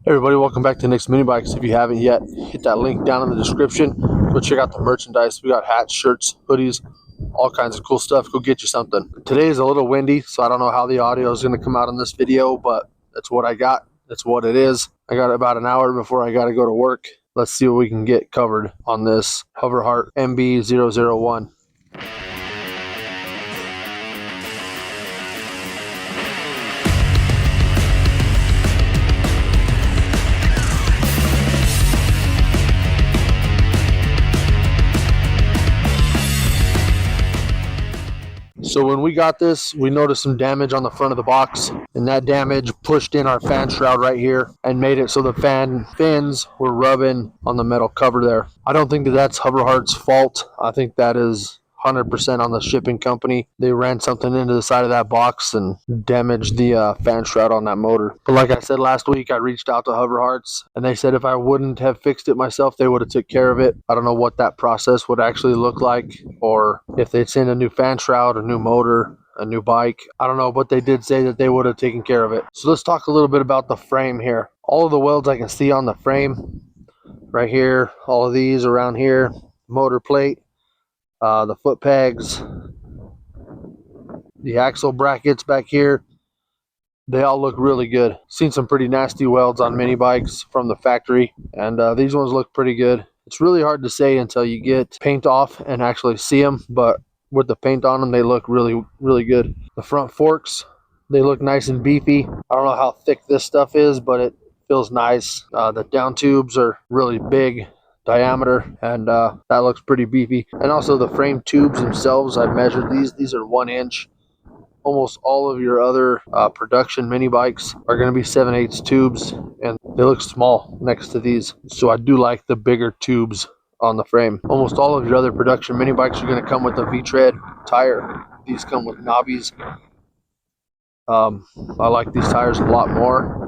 Hey everybody, welcome back to Nicsminibikes. If you haven't yet, hit that link down in the description. Go check out the merchandise. We got hats, shirts, hoodies, all kinds of cool stuff. Go get you something. Today is a little windy, so I don't know how the audio is going to come out in this video, but that's what I got. That's what it is. I got about an hour before I got to go to work. Let's see what we can get covered on this Hover Hearts MB001. So when we got this, we noticed some damage on the front of the box, and that damage pushed in our fan shroud right here and made it so the fan fins were rubbing on the metal cover there. I don't think that that's Hover Hearts' fault. I think that is 100% on the shipping company. They ran something into the side of that box and damaged the fan shroud on that motor. But like I said last week, I reached out to Hover Hearts and they said if I wouldn't have fixed it myself, they would have took care of it. I don't know what that process would actually look like, or if they'd send a new fan shroud, a new motor, a new bike. I don't know, but they did say that they would have taken care of it. So let's talk a little bit about the frame here. All of the welds I can see on the frame right here, all of these around here, motor plate, the foot pegs, the axle brackets back here, they all look really good. Seen some pretty nasty welds on mini bikes from the factory, and these ones look pretty good. It's really hard to say until you get paint off and actually see them, but with the paint on them, they look really good. The front forks, they look nice and beefy. I don't know how thick this stuff is, but it feels nice. The down tubes are really big diameter, and that looks pretty beefy. And also the frame tubes themselves, I measured these are 1 inch. Almost all of your other production mini bikes are going to be 7/8 tubes, and they look small next to these. So I do like the bigger tubes on the frame. Almost all of your other production mini bikes are going to come with a V-tread tire. These come with knobbies. I like these tires a lot more.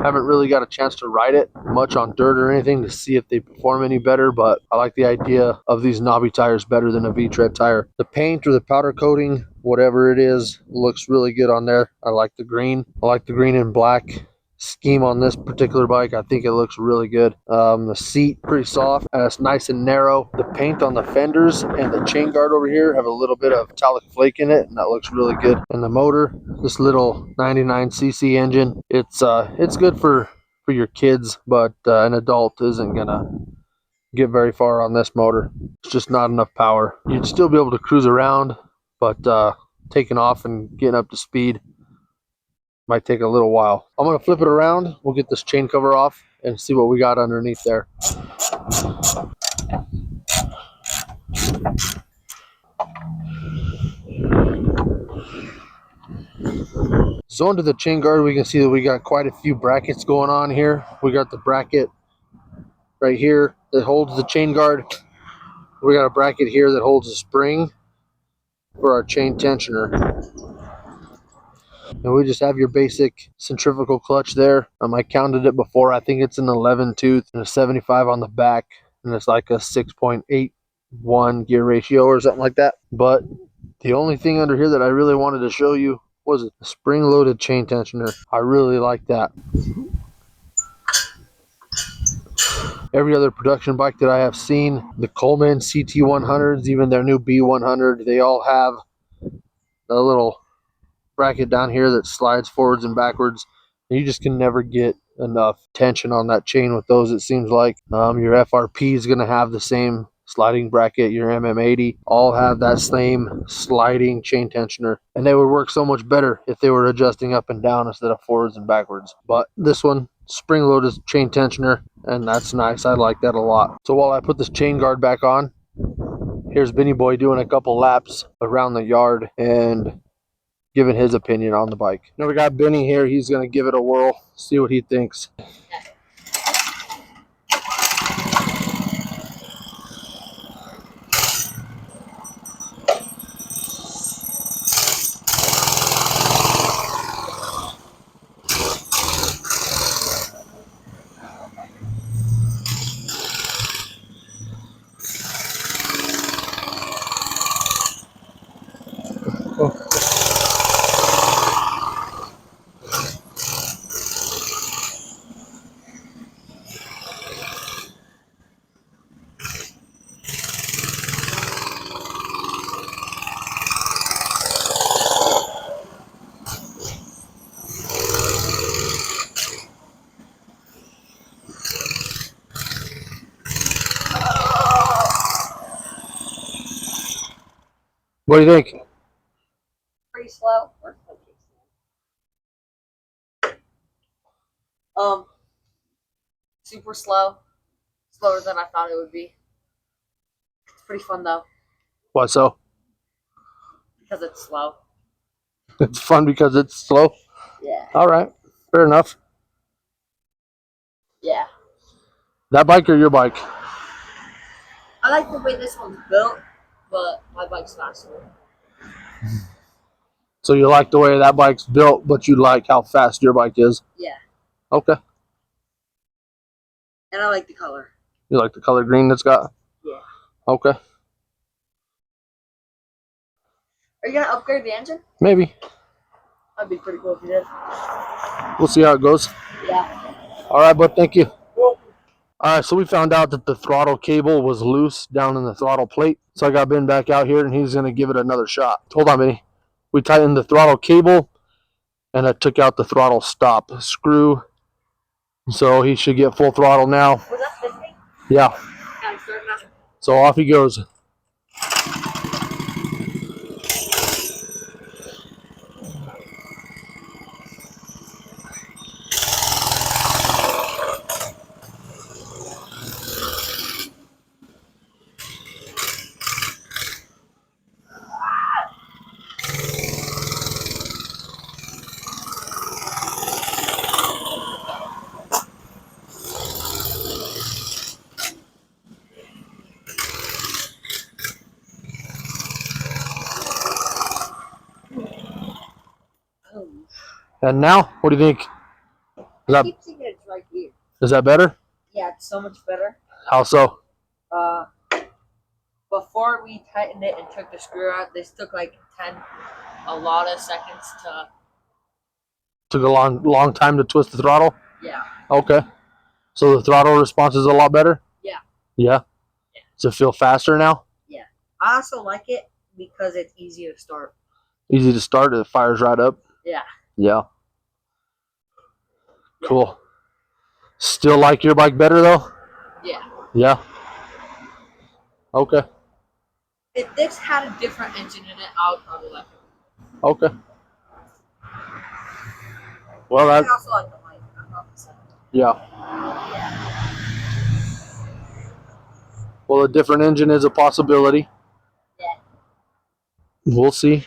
Haven't really got a chance to ride it much on dirt or anything to see if they perform any better, but I like the idea of these knobby tires better than a V-tread tire. The paint or the powder coating, whatever it is, looks really good on there. I like the green. I like the green and black scheme on this particular bike. I think it looks really good. The seat pretty soft and it's nice and narrow. The paint on the fenders and the chain guard over here have a little bit of metallic flake in it, and that looks really good. And the motor, this little 99cc engine, it's good for your kids, but an adult isn't gonna get very far on this motor. It's just not enough power. You'd still be able to cruise around, but taking off and getting up to speed might take a little while. I'm going to flip it around. We'll get this chain cover off and see what we got underneath there. So under the chain guard, we can see that we got quite a few brackets going on here. We got the bracket right here that holds the chain guard. We got a bracket here that holds the spring for our chain tensioner. And we just have your basic centrifugal clutch there. I counted it before. I think it's an 11 tooth and a 75 on the back, and it's like a 6.81 gear ratio or something like that. But the only thing under here that I really wanted to show you was a spring-loaded chain tensioner. I really like that. Every other production bike that I have seen, the Coleman CT100s, even their new B100, they all have a little bracket down here that slides forwards and backwards. You just can never get enough tension on that chain with those, it seems like. Your FRP is going to have the same sliding bracket. Your MM80 all have that same sliding chain tensioner, and they would work so much better if they were adjusting up and down instead of forwards and backwards. But this one, spring-loaded chain tensioner, and that's nice. I like that a lot. So while I put this chain guard back on, here's Benny Boy doing a couple laps around the yard and giving his opinion on the bike. Now we got Benny here. He's going to give it a whirl, see what he thinks. What do you think? Pretty slow. Super slow. Slower than I thought it would be. It's pretty fun though. Why so? Because it's slow. It's fun because it's slow? Yeah. All right. Fair enough. Yeah. That bike or your bike? I like the way this one's built, but my bike's faster. So you like the way that bike's built, but you like how fast your bike is? Yeah. Okay. And I like the color. You like the color green that's got? Yeah. Okay. Are you gonna upgrade the engine? Maybe. That'd be pretty cool if you did. We'll see how it goes. Yeah. All right, bud. Thank you. All right, so we found out that the throttle cable was loose down in the throttle plate. So I got Ben back out here, and he's going to give it another shot. Hold on, Benny. We tightened the throttle cable, and I took out the throttle stop screw. So he should get full throttle now. Was that 50? Yeah. So off he goes. And now, what do you think? I keep thinking it's right here. Is that better? Yeah, it's so much better. How so? Before we tightened it and took the screw out, this took like a lot of seconds to. Took a long time to twist the throttle? Yeah. Okay. So the throttle response is a lot better? Yeah. Yeah? Yeah. Does it feel faster now? Yeah. I also like it because it's easy to start. Easy to start, it fires right up? Yeah. Yeah. Cool. Still like your bike better though? Yeah. Yeah? Okay. If this had a different engine in it, I would probably like it. Okay. Well, I also like the mic. I'm not the same. Yeah. Well, a different engine is a possibility. Yeah. We'll see.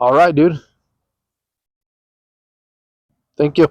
All right, dude. Thank you.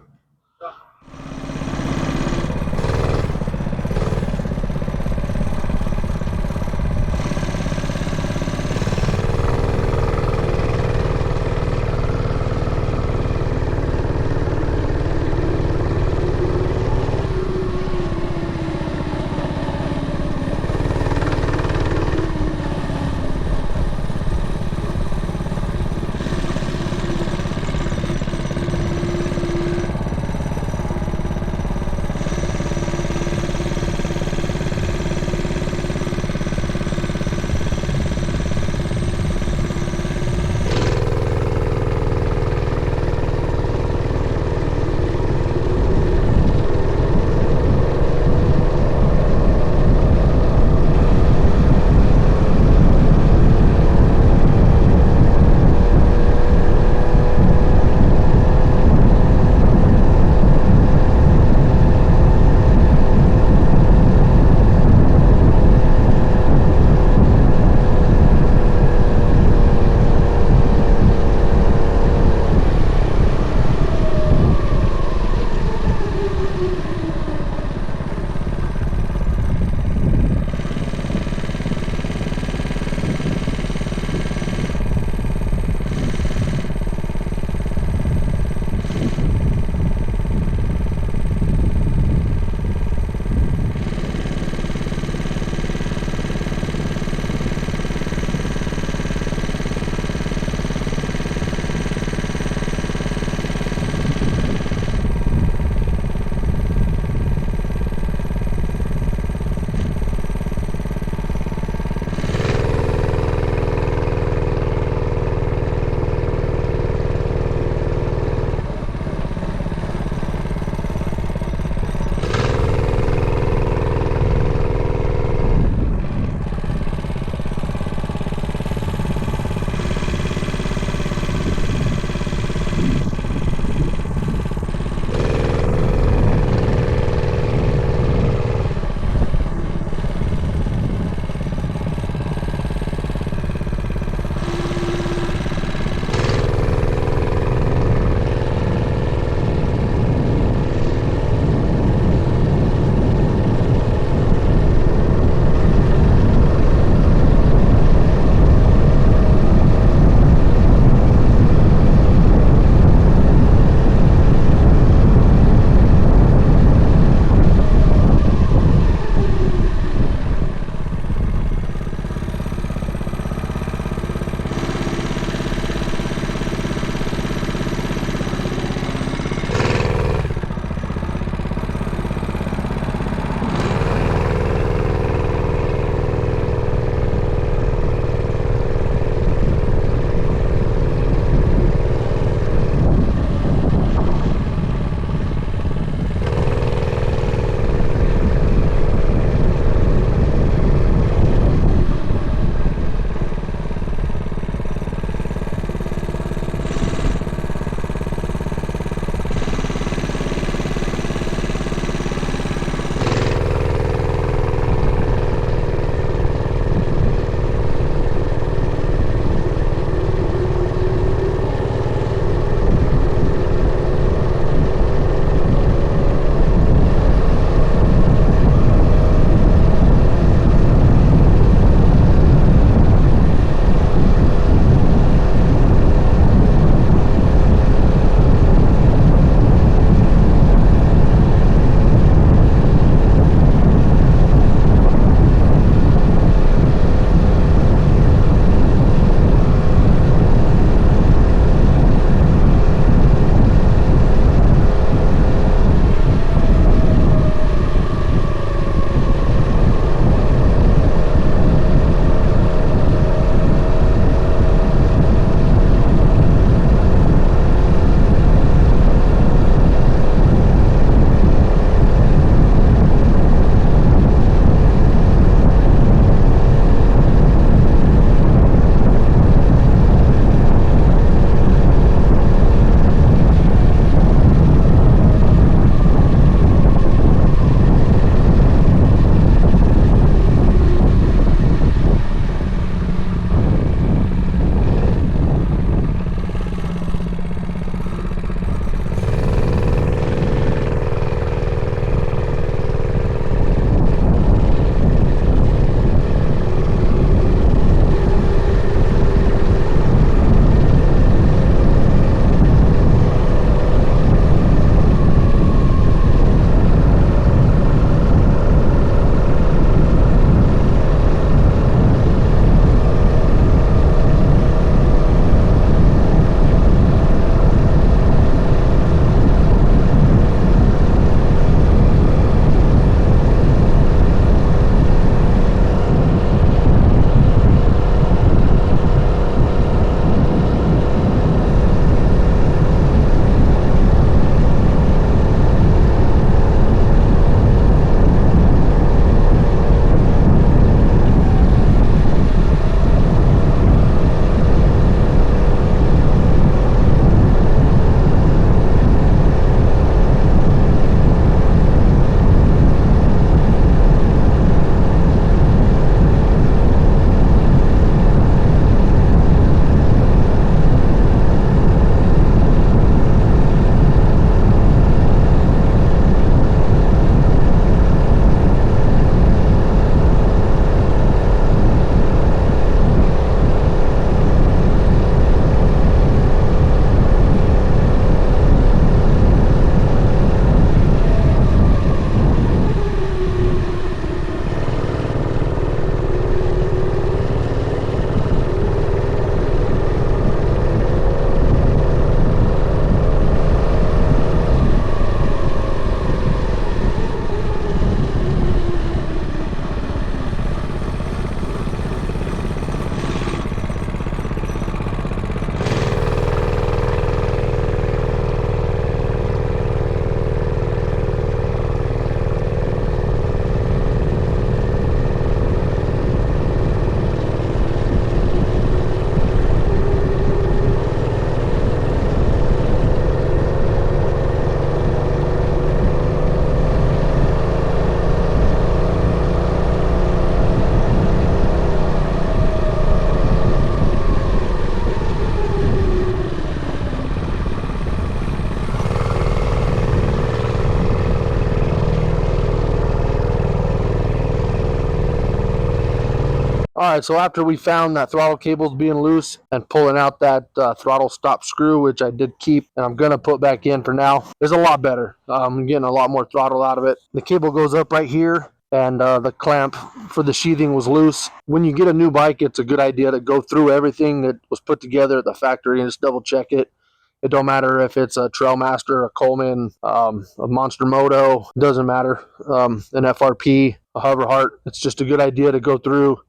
Alright, so after we found that throttle cable's being loose and pulling out that throttle stop screw, which I did keep and I'm going to put back in for now, it's a lot better. I'm getting a lot more throttle out of it. The cable goes up right here, and the clamp for the sheathing was loose. When you get a new bike, it's a good idea to go through everything that was put together at the factory and just double check it. It don't matter if it's a Trailmaster, a Coleman, a Monster Moto, it doesn't matter, an FRP, a Hover Heart. It's just a good idea to go through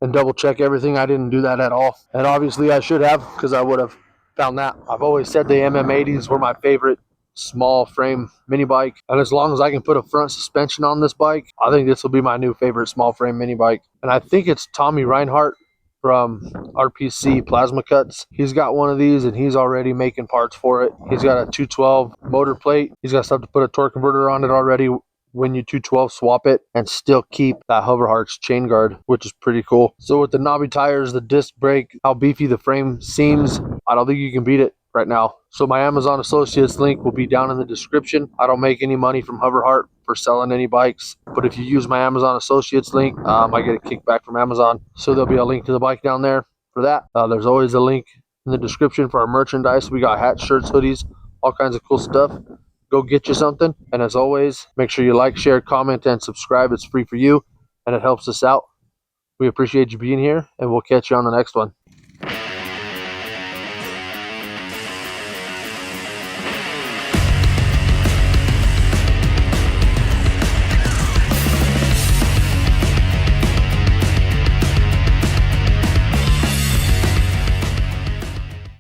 and double check everything. I didn't do that at all. And obviously I should have, because I would have found that. I've always said the MM80s were my favorite small frame mini bike. And as long as I can put a front suspension on this bike, I think this will be my new favorite small frame mini bike. And I think it's Tommy Reinhardt from RPC Plasma Cuts. He's got one of these and he's already making parts for it. He's got a 212 motor plate. He's got stuff to put a torque converter on it already when you 212 swap it, and still keep that Hover Hearts chain guard, which is pretty cool. So with the knobby tires, the disc brake, how beefy the frame seems, I don't think you can beat it right now. So my Amazon Associates link will be down in the description. I don't make any money from Hover Heart for selling any bikes, but if you use my Amazon Associates link, I get a kickback from Amazon. So there'll be a link to the bike down there for that. There's always a link in the description for our merchandise. We got hats, shirts, hoodies, all kinds of cool stuff. Go get you something. And as always, make sure you like, share, comment, and subscribe. It's free for you and it helps us out. We appreciate you being here, and we'll catch you on the next one.